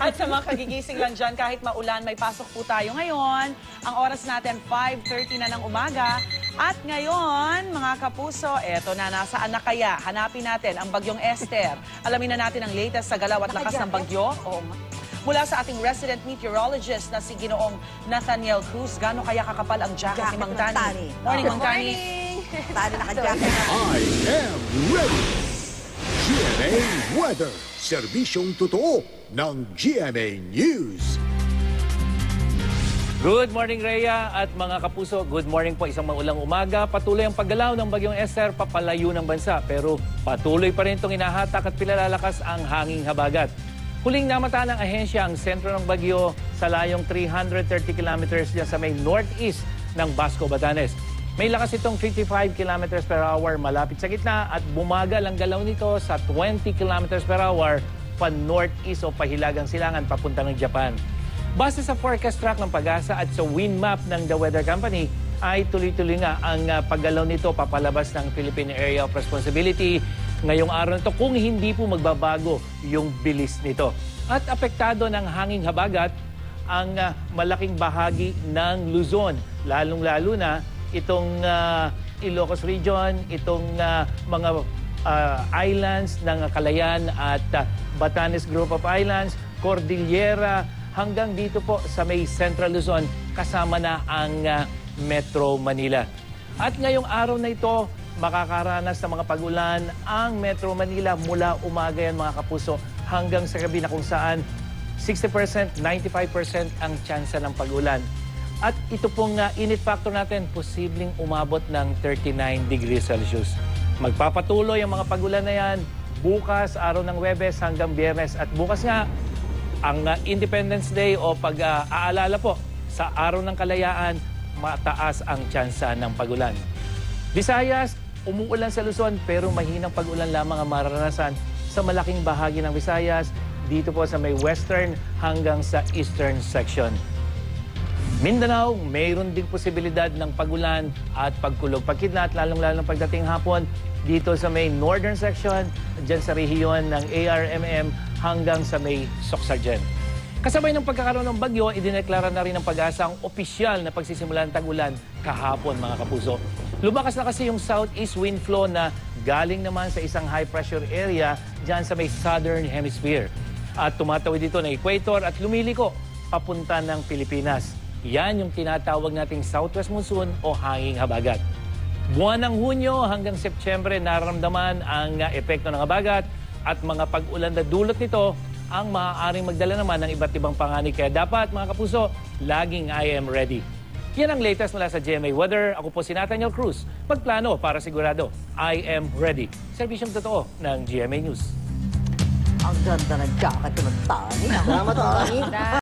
At sa mga kagigising lang dyan, kahit maulan, may pasok po tayo ngayon. Ang oras natin, 5:30 na ng umaga. At ngayon, mga kapuso, eto na, nasaan na kaya? Hanapin natin ang bagyong Esther. Alamin na natin ang latest sa galaw at lakas ng bagyo. Oo nga. Mula sa ating resident meteorologist na si Ginoong Nathaniel Cruz, gaano kaya kakapal ang jacket ni Mang Tani? Morning, Mang Tani. Tani naka-jacket. I am ready! GMA Weather. Serbisyong totoo ng GMA News. Good morning, Rhea at mga kapuso. Good morning po, isang maulang umaga. Patuloy ang paggalaw ng bagyong Esther papalayo ng bansa. Pero patuloy pa rin itong inahatak at pinalalakas ang hanging habagat. Huling namata ng ahensya ang sentro ng bagyo sa layong 330 kilometers dyan sa may northeast ng Basco, Batanes. May lakas itong 55 kilometers per hour malapit sa gitna at bumagal ang galaw nito sa 20 kilometers per hour pa northeast o pahilagang silangan papunta ng Japan. Base sa forecast track ng Pag-asa at sa wind map ng The Weather Company, ay tuloy-tuloy nga ang paggalaw nito papalabas ng Philippine Area of Responsibility ngayong araw nito kung hindi po magbabago yung bilis nito. At apektado ng hanging habagat ang malaking bahagi ng Luzon, lalong-lalo na itong Ilocos Region, itong mga islands ng Calayan at Batanes Group of Islands, Cordillera, hanggang dito po sa may Central Luzon, kasama na ang Metro Manila. At ngayong araw na ito, makakaranas ng mga pag-ulan ang Metro Manila mula umaga yan mga kapuso hanggang sa gabi na kung saan 60%, 95% ang tsansa ng pag-ulan. At ito pong init factor natin, posibleng umabot ng 39 degrees Celsius. Magpapatuloy ang mga pag-ulan na yan bukas, araw ng Huwebes hanggang Biyernes. At bukas nga, ang Independence Day o pag-aalala po sa araw ng kalayaan, mataas ang tsansa ng pag-ulan. Visayas, umuulan sa Luzon pero mahinang pag-ulan lamang ang mararanasan sa malaking bahagi ng Visayas, dito po sa may western hanggang sa eastern section. Mindanao, mayroon ding posibilidad ng pag-ulan at pagkulog. Pagkidlat, lalong-lalong pagdating hapon dito sa may northern section, dyan sa rehiyon ng ARMM hanggang sa may Soxargen. Kasabay ng pagkakaroon ng bagyo, idineklara na rin ng Pag-asa ang opisyal na pagsisimulan ng tag-ulan kahapon mga kapuso. Lumakas na kasi yung southeast wind flow na galing naman sa isang high pressure area dyan sa may southern hemisphere. At tumatawid dito ng equator at lumiliko papunta ng Pilipinas. Yan yung tinatawag nating southwest monsoon o hanging habagat. Buwan ng Hunyo hanggang Setyembre nararamdaman ang epekto ng habagat at mga pag-ulan na dulot nito ang maaaring magdala naman ng iba't ibang panganib. Kaya dapat mga kapuso, laging I am ready. Yan ang latest mula sa GMA Weather. Ako po si Nathaniel Cruz. Magplano para sigurado, I am ready. Serbisyong totoo ng GMA News. Ang ganda ng jacket ng Tani. Salamat, Tani.